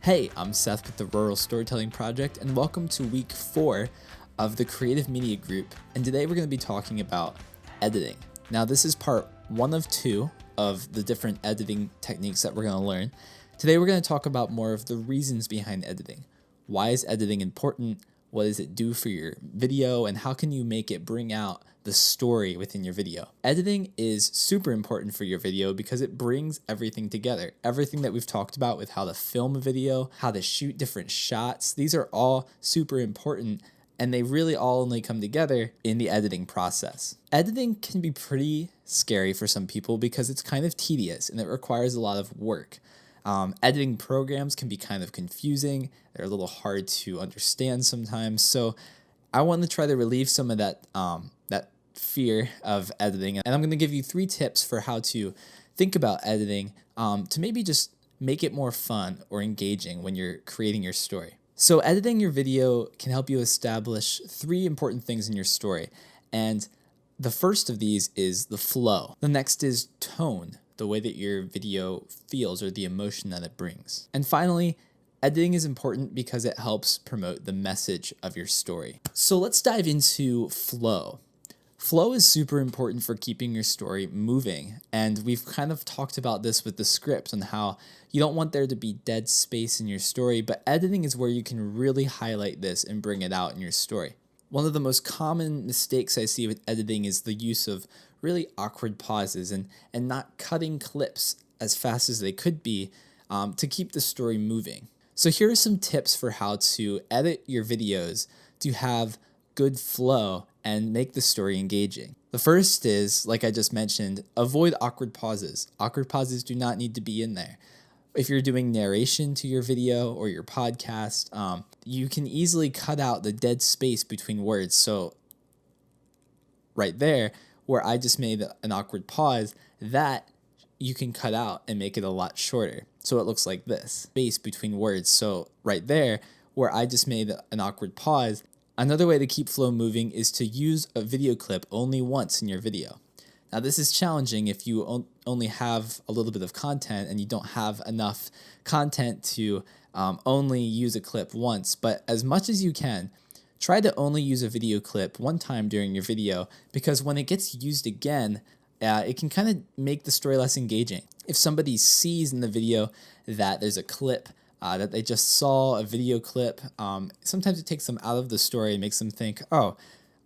Hey, I'm Seth with the Rural Storytelling Project, and welcome to week 4 of the Creative Media Group. And today we're going to be talking about editing. Now, this is part 1 of 2 of the different editing techniques that we're going to learn. Today we're going to talk about more of the reasons behind editing. Why is editing important? What does it do for your video? And how can you make it bring out the story within your video? Editing is super important for your video because it brings everything together. Everything that we've talked about with how to film a video, how to shoot different shots, these are all super important, and they really all only come together in the editing process. Editing can be pretty scary for some people because it's kind of tedious and it requires a lot of work. Editing programs can be kind of confusing. They're a little hard to understand sometimes. So I want to try to relieve some of that fear of editing. And I'm going to give you 3 tips for how to think about editing to maybe just make it more fun or engaging when you're creating your story. So editing your video can help you establish 3 important things in your story. And the first of these is the flow. The next is tone, the way that your video feels or the emotion that it brings. And finally, editing is important because it helps promote the message of your story. So let's dive into flow. Flow is super important for keeping your story moving. And we've kind of talked about this with the script and how you don't want there to be dead space in your story, but editing is where you can really highlight this and bring it out in your story. One of the most common mistakes I see with editing is the use of really awkward pauses and not cutting clips as fast as they could be to keep the story moving. So here are some tips for how to edit your videos to have good flow and make the story engaging. The first is, like I just mentioned, avoid awkward pauses. Awkward pauses do not need to be in there. If you're doing narration to your video or your podcast, you can easily cut out the dead space between words. So right there, where I just made an awkward pause, that you can cut out and make it a lot shorter. So it looks like this, space between words. So right there, where I just made an awkward pause, another way to keep flow moving is to use a video clip only once in your video. Now, this is challenging if you only have a little bit of content and you don't have enough content to only use a clip once, but as much as you can, try to only use a video clip one time during your video, because when it gets used again, it can kind of make the story less engaging. If somebody sees in the video that there's a clip that they just saw, a video clip, sometimes it takes them out of the story and makes them think, oh,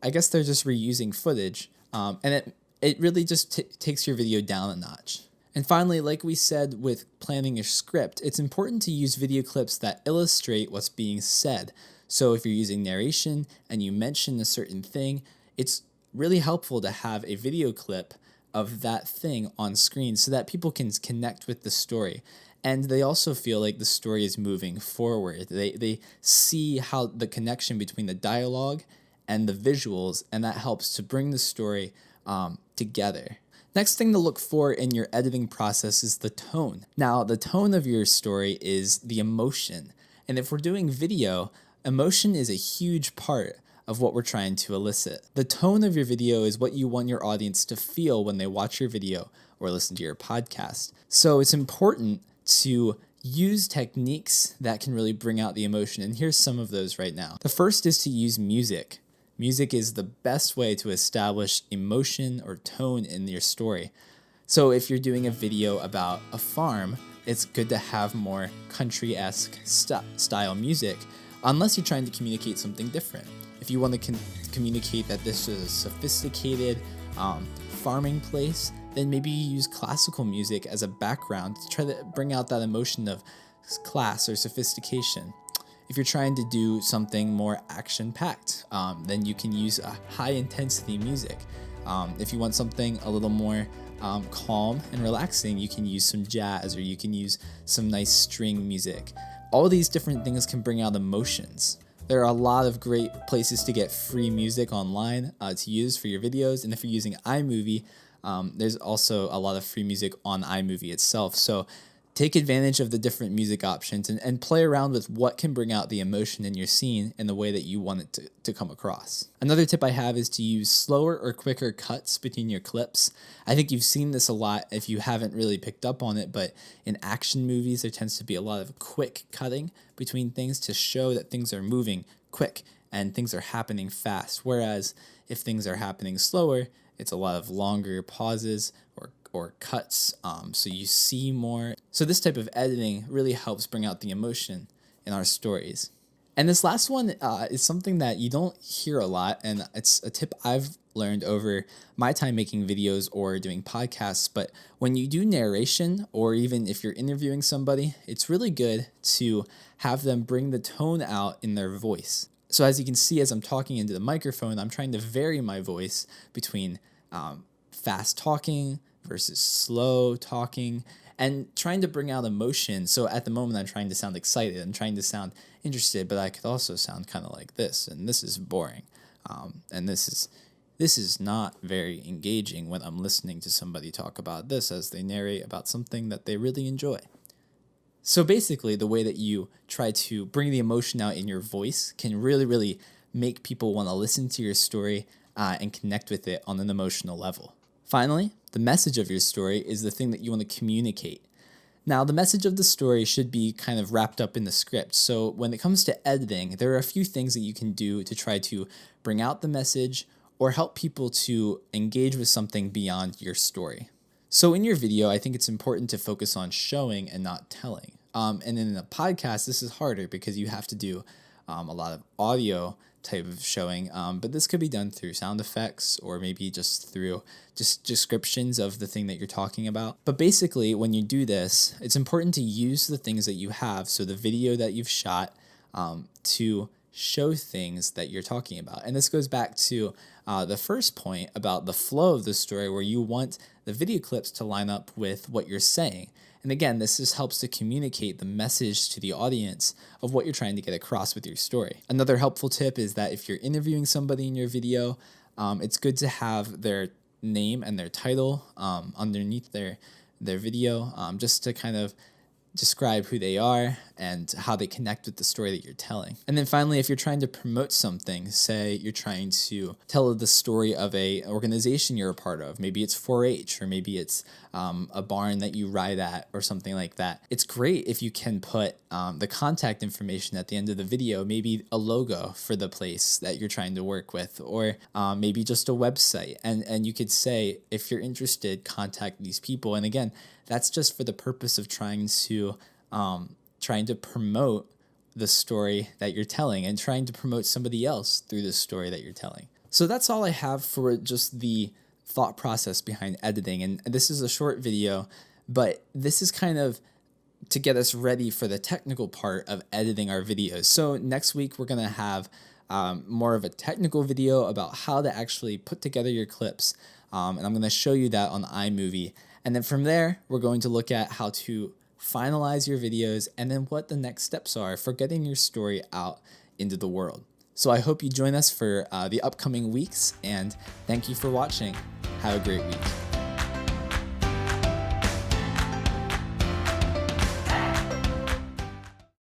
I guess they're just reusing footage. And it really just takes your video down a notch. And finally, like we said with planning your script, it's important to use video clips that illustrate what's being said. So if you're using narration and you mention a certain thing, it's really helpful to have a video clip of that thing on screen so that people can connect with the story. And they also feel like the story is moving forward. They see how the connection between the dialogue and the visuals, and that helps to bring the story together. Next thing to look for in your editing process is the tone. Now, the tone of your story is the emotion. And if we're doing video, emotion is a huge part of what we're trying to elicit. The tone of your video is what you want your audience to feel when they watch your video or listen to your podcast. So it's important to use techniques that can really bring out the emotion. And here's some of those right now. The first is to use music. Music is the best way to establish emotion or tone in your story. So if you're doing a video about a farm, it's good to have more country-esque style music, unless you're trying to communicate something different. If you want to communicate that this is a sophisticated farming place, then maybe you use classical music as a background to try to bring out that emotion of class or sophistication. If you're trying to do something more action-packed, then you can use a high-intensity music. If you want something a little more calm and relaxing, you can use some jazz or you can use some nice string music. All these different things can bring out emotions. There are a lot of great places to get free music online to use for your videos, and if you're using iMovie, there's also a lot of free music on iMovie itself. So Take advantage of the different music options and play around with what can bring out the emotion in your scene in the way that you want it to come across. Another tip I have is to use slower or quicker cuts between your clips. I think you've seen this a lot if you haven't really picked up on it, but in action movies, there tends to be a lot of quick cutting between things to show that things are moving quick and things are happening fast. Whereas if things are happening slower, it's a lot of longer pauses or cuts, so you see more. So this type of editing really helps bring out the emotion in our stories. And this last one is something that you don't hear a lot, and it's a tip I've learned over my time making videos or doing podcasts. But when you do narration, or even if you're interviewing somebody, it's really good to have them bring the tone out in their voice. So as you can see, as I'm talking into the microphone, I'm trying to vary my voice between fast talking versus slow talking, and trying to bring out emotion. So at the moment, I'm trying to sound excited, I'm trying to sound interested, but I could also sound kind of like this, and this is boring, and this is not very engaging when I'm listening to somebody talk about this as they narrate about something that they really enjoy. So basically, the way that you try to bring the emotion out in your voice can really, really make people want to listen to your story and connect with it on an emotional level. Finally, the message of your story is the thing that you want to communicate. Now, the message of the story should be kind of wrapped up in the script. So when it comes to editing, there are a few things that you can do to try to bring out the message or help people to engage with something beyond your story. So in your video, I think it's important to focus on showing and not telling. And in a podcast, this is harder because you have to do a lot of audio type of showing, but this could be done through sound effects or maybe just through just descriptions of the thing that you're talking about. But basically, when you do this, it's important to use the things that you have, so the video that you've shot, to show things that you're talking about. And this goes back to the first point about the flow of the story, where you want the video clips to line up with what you're saying. And again, this just helps to communicate the message to the audience of what you're trying to get across with your story. Another helpful tip is that if you're interviewing somebody in your video, it's good to have their name and their title underneath their video, just to kind of describe who they are and how they connect with the story that you're telling. And then finally, if you're trying to promote something, say you're trying to tell the story of an organization you're a part of, maybe it's 4-H, or maybe it's a barn that you ride at or something like that. It's great if you can put the contact information at the end of the video, maybe a logo for the place that you're trying to work with, or maybe just a website. And you could say, if you're interested, contact these people. And again, that's just for the purpose of trying to promote the story that you're telling and trying to promote somebody else through the story that you're telling. So that's all I have for just the thought process behind editing. And this is a short video, but this is kind of to get us ready for the technical part of editing our videos. So next week, we're going to have more of a technical video about how to actually put together your clips. And I'm going to show you that on iMovie. And then from there, we're going to look at how to finalize your videos and then what the next steps are for getting your story out into the world. So I hope you join us for the upcoming weeks, and thank you for watching. Have a great week.